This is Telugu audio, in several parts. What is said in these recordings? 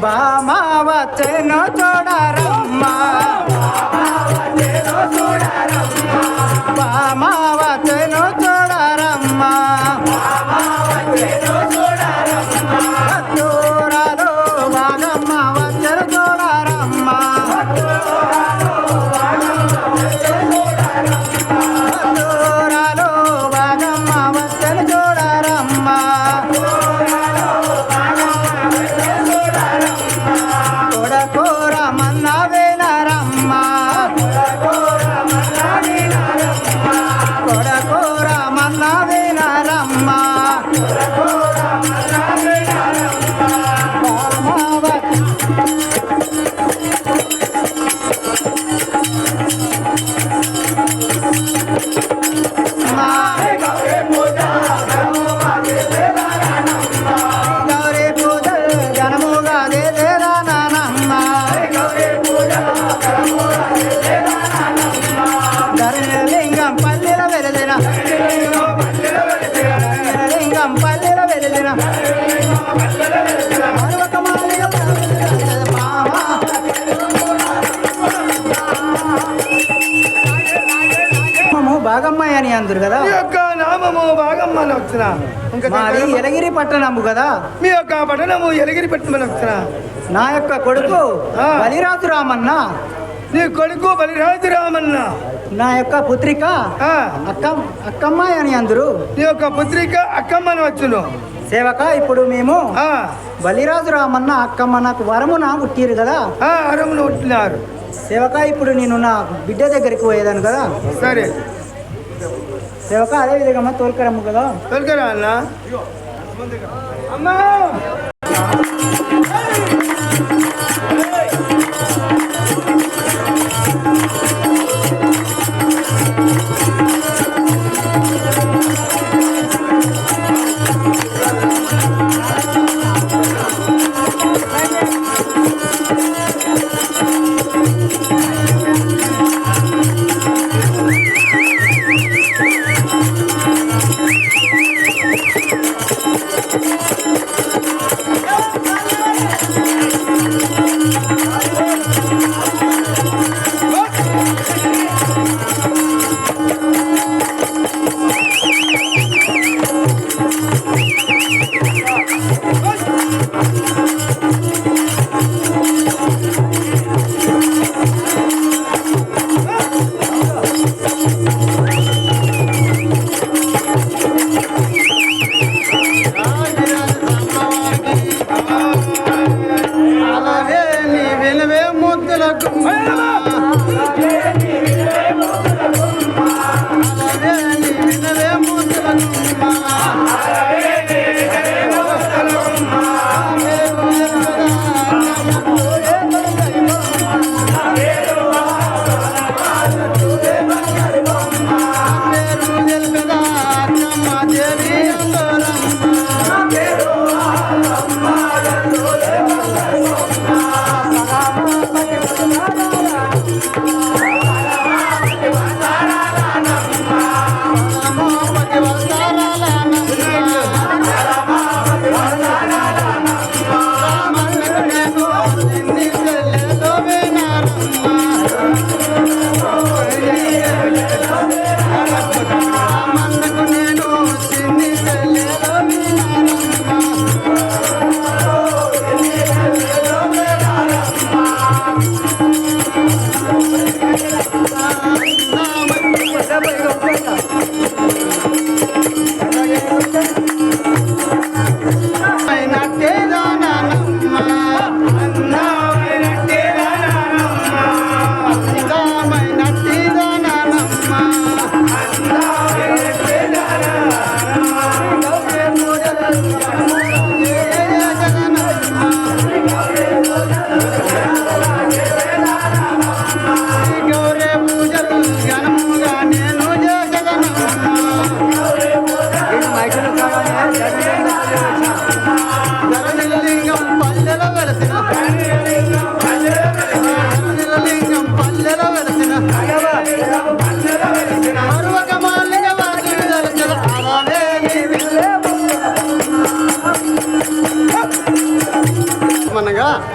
బామావచ్చెను చూడరమ్మా బామావచ్చెను చూడరమ్మా దూరాలు బాగమ్మ వచ్చెను చూడరమ్మా దూరాలు బాగమ్మ వచ్చెను చూడరమ్మా కొడకోరమన్న వినరమ్మా కొడకోరమన్న వినరమ్మా గౌరీ పూజ జనముగా దేదేరానమ్మా ధరణిలింగం పల్లెల వెలిదిన ధరణిలింగం పల్లెల వెలిదిన బాగమ్మాయి అని అందరు కదా మీ యొక్క నామము బాగమ్మని వచ్చిన మాది ఎలగిరి పట్టణము కదా మీ యొక్క పట్టణము ఎలగిరి పట్టణమని వచ్చిన నా యొక్క కొడుకు బలిరాజు రామన్న నీ కొడుకు బలిరాజు రామన్న నా యొక్క పుత్రిక అక్కమ్మాయి అని అందరు నీ యొక్క పుత్రిక అక్కమ్మని వచ్చును సేవక ఇప్పుడు మేము బలిరాజు రామన్న అక్కమ్మ నాకు వరమున పుట్టిరు కదా వరమును పుట్టినారు సేవక ఇప్పుడు నేను నా బిడ్డ దగ్గరికి పోయేదాను కదా సరే సేవక అదే విధంగా తోలుకరమ్ము కదా తోలుకరా అన్న అమ్మా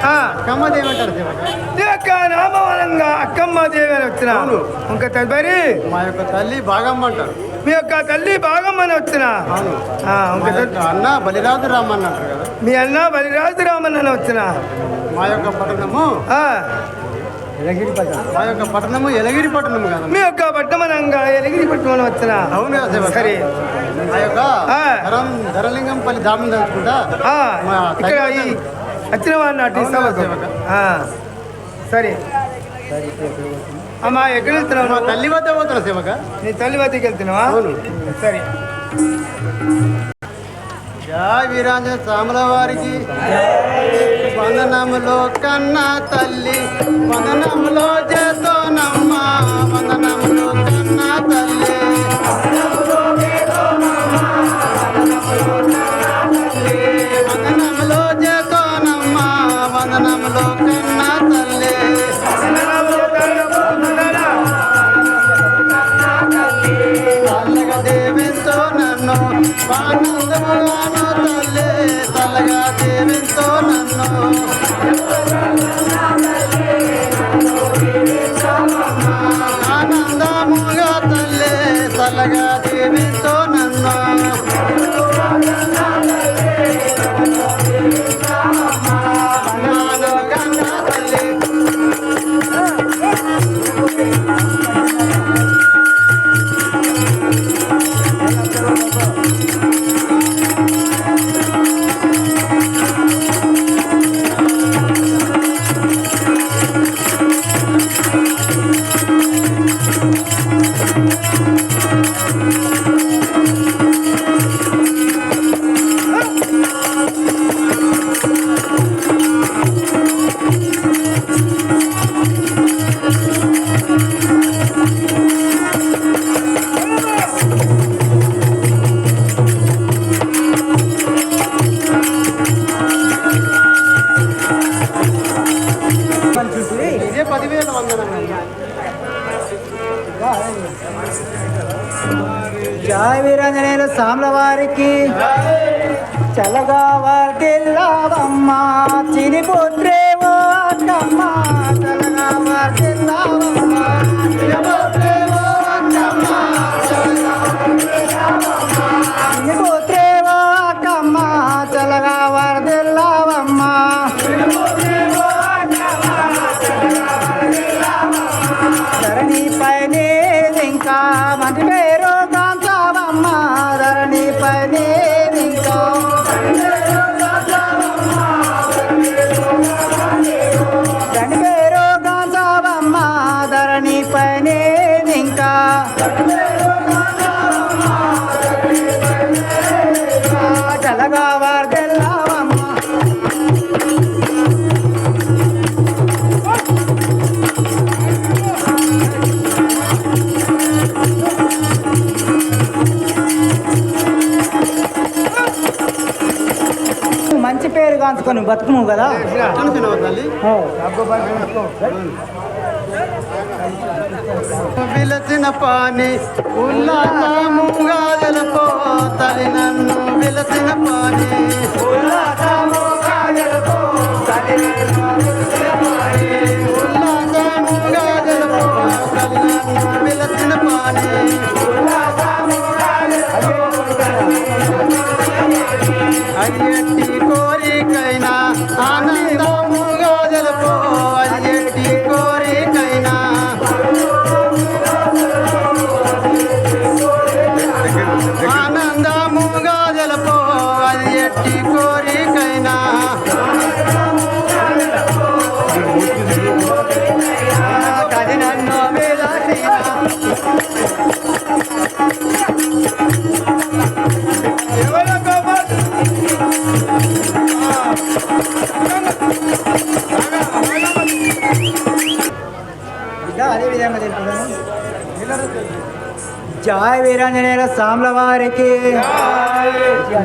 ఆ, అక్కమ్మ దేవి అంటారు సేవక. నీ యొక్క నామవనంగా అక్కమ్మ దేవి అని వచ్చిన అవును. ఇంకా తదుపరి మా యొక్క తల్లి బాగమ్మ అంటారు. మీ యొక్క తల్లి భాగమ్మని వచ్చిన అవును. ఆ, మా ఇంకా యొక్క అన్న బలిరాజు రామన్న అంటారు కదా. మీ అన్న బలిరాజు రామన్ అని వచ్చిన మా యొక్క పట్టణము ఆ, మా యొక్క పట్టణము ఎలగిరి పట్టణము కదా. మీ యొక్క పట్టమనంగా ఎలిగిరి పట్టమని వచ్చిన అవును కదా సేవక. సరే మా యొక్క ఆ. ధరలింగంపల్లి దామం తెలుసుకుంటా ఆ, మా ఇక్కడ ఈ వచ్చిన వాడిని అటు అవును కదా సేవక. సరే అమ్మా ఎక్కడ వెళ్తున్నావు మా నువ్వు? తల్లి వద్ద పోతున్నా సేవక. నీ తల్లి వద్దకు వెళ్తున్నావా అవును. సరే జై వీరాంజన సాముల వారికి వందనములో కన్నా తల్లి వందనములో చేతోనమ్మ వందనములో కన్నా తల్లి వందనములో చేతోనమ్మ వందనములో కన్నా తల్లి తల్లగా దేవితో నన్ను ఆనందముగాను తల్లి తల్లగా దేవితో నన్ను ఆనందముగా తల్లి తల్లగా దేవితో నన్ను కన్నా తల్లి ఇదే 10,000 వందనం. జయ వీరాంజనేయులు సాముల వారికి చల్లగా వర్దిల్లావమ్మ చినిపోత్రేవో అక్కమ్మ చల్లగా వర్దిల్లావమ్మ చినిపోత్రేవో అక్కమ్మ చినిపోత్రేవో అక్కమ్మ చల్లగా వర్దిల్లావమ్మ ధరణి పైనే ఇంకా మంచి పేరు కాంచావమ్మ ధరణి పైనే ఇంకా ధరణి పేరు కాంచావమ్మ ధరణి పైనే ఇంకా చల్లగా వార్దెల్లావమ్మ మంచి పేరు కాంచుకొని బతుకుము కదా అనుకున్నావా తల్లి విలసిన పాని ఉల్లాసముగా జలపో తల్లి నన్ను విలసిన పాని ఉల్లాసముగా జలపో తల్లి నన్ను విలసిన పాని అయ్యట్టి కోరికైనా ఆనందముగా జలపో అయ్యట్టి కోరికైనా ఆనందముగా జలపో అది ఎట్టి కోరికైనా కది నన్ను విలాసినా ఎవరో గోపాల్ అదే విధంగా తెలుపుతాను జయ వీరాంజనేయుల సాముల వారికి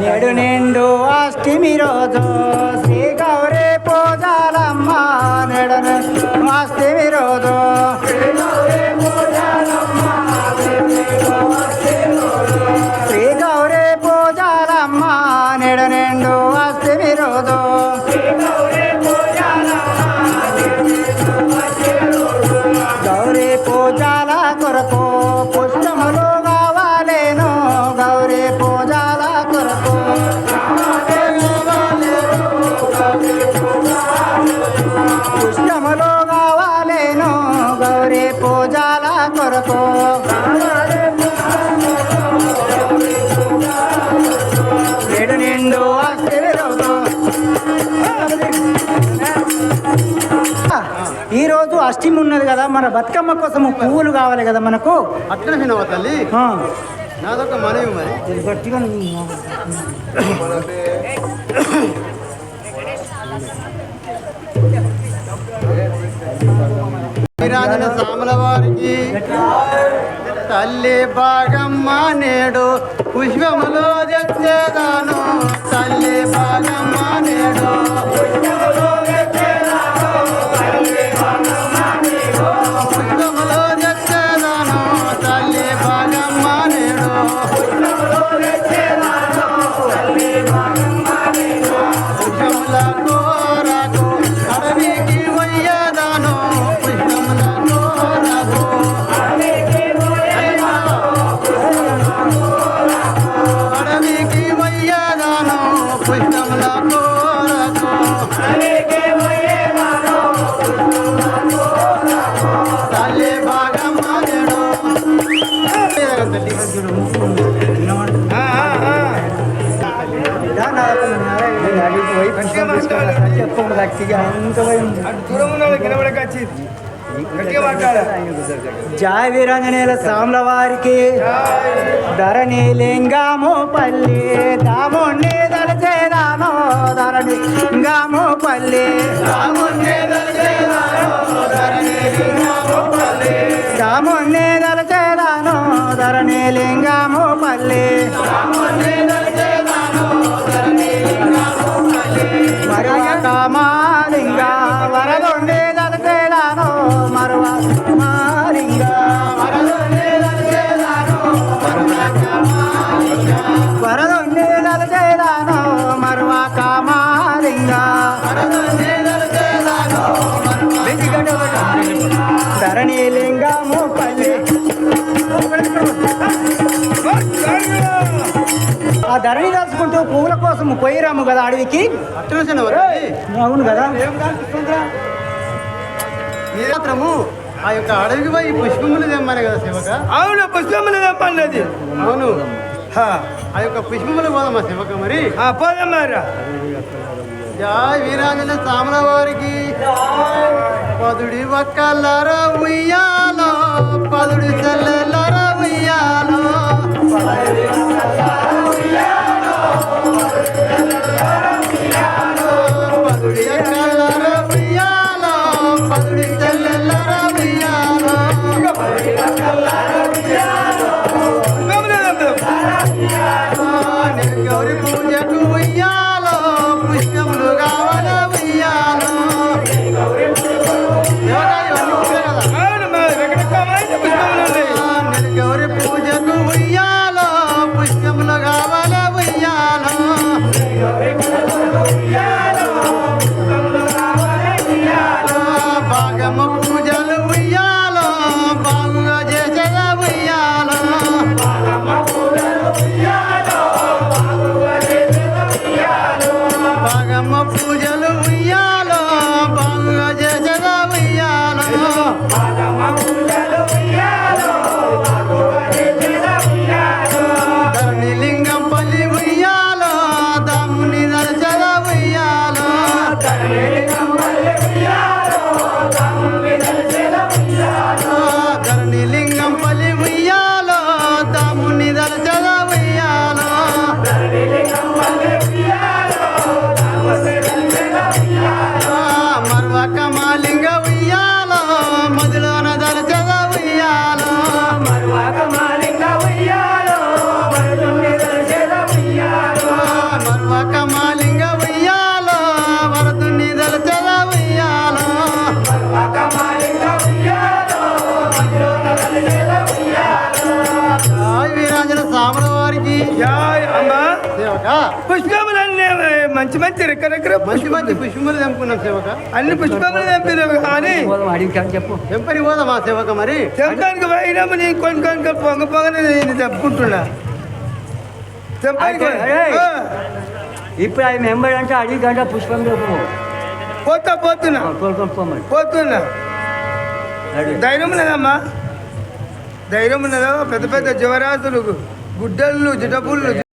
నేడు నిండు అష్టమి రోజు శ్రీ గౌరీ పూజాలమ్మ నేడు అష్టమి రోజు శ్రీ గౌరీ పూజాలమ్మ నేడు నిండు అష్టమి రోజు ఈ రోజు అష్టమి ఉన్నది కదా, మన బతుకమ్మ కోసం పువ్వులు కావాలి కదా మనకు. అట్లా వినవా తల్లి, ఆ, నాదొక మనవి మరి. ఇది గట్టిగా వీరాంజన సాముల వారికి తల్లి భాగమ్మ నేడు పుష్పములో తెచ్చేదాను. తల్లి భాగమ్మ నేడు పుష్పములో తెచ్చేదాను. తల్లి భాగమ్మ నేడు పుష్పముల కోరకు అడవికి వయ్యదాను. పుష్పముల కోరకు అడవికి వయ్యదాను. పుష్పముల కోరకు తల్లి భాగమ్మ నేడు. చెప్పము గట్టిగా అంత అటు దూరం ఉన్న వాళ్ళకి వినబడక వచ్చి గట్టిగా మాట్లాడ. జయ వీరాంజనేయుల సాముల వారికి ధరణి లింగము పల్లి దాముణ్ణి దళచేదానో. ధరణి లింగము పల్లి దాముణ్ణి దళచేదానో. ధరణి లింగము పల్లి మరువ కామాలింగ వరదొండి దళచేదానో. మరువ కామాలింగ వరదొండి దళచేదానో. మరువ కామాలింగ ధరణి లింగము పల్లి. ఆ ధరణి దాచుకుంటూ పువ్వుల కోసం పోయిరాము కదా అడవికి. అట్లా అవును కదా. మాత్రము ఆ యొక్క అడవికి పోయి పుష్పములు తెమ్మని కదా శివక. అవును, పుష్పములు తెప్పన్నది. అవును, ఆ యొక్క పుష్పములు పోదమ్మా శివక. మరి పోదమ్మారా. జయ వీరాంజన సాముల వారికి పదుడి ఒక్కలర ఉయ్యాలో. పదుడి చెల్లెలర ఉయ్యాలో. పదుడి ఒక్కలర ఉయ్యాలో. పదుడి చెల్లెలర ఉయ్యాలో. నేను గౌరి పూజకు ఉయ్యాలో. పుష్పములు కావాల ఉయ్యాలో. నేను గౌరి పూజకు ఉయ్యాలో. పుష్పములు కావాల ఉయ్యాలో. భాగమ్మ పూజలు ఉయ్యాలో. బాగుగా చేసేద ఉయ్యాలో. భాగమ్మ పూజలు ఉయ్యాలో. బాగుగా చేసేద ఉయ్యాలో. ధరణి లింగం పల్లి ఉయ్యాలో. దాముని దర్శన ఉయ్యాలో. ధరణి లింగం పల్లి ఉయ్యాలో. దాముని దర్శన ఉయ్యాలో. మర్వ కమాలింగ ఉయ్యాలో. మధులోన దర్శన ఉయ్యాలో. మర్వ కమాలింగ ఉయ్యాలో. వరదుని దర్శన ఉయ్యాలో. జయ వీరాంజన సాముల వారికి సేవక. పుష్పములన్నీ మంచి మంచి రెక్కరెక్కర మంచి మంచి పుష్పములు తెంపుకున్నాం సేవక. అన్ని పుష్పములు తెంపినవి కానీ అడిగి చెప్పు. తెంపని పోదామా సేవక. మరి తెంపడానికి పోయినాము. నేను కొన్ని కొన్ని పొంగ పొంగనే నేను తెంపుకుంటున్నా. తెంపడానికి ఇప్పుడు అది మెంబర్ అంటే అడిగి గంట పుష్పం పోతున్నా ధైర్యం ఉన్నదమ్మా. ధైర్యం ఉన్నదా? పెద్ద పెద్ద జవరాజులు, గుడ్డళ్ళు, జిటపుళ్ళు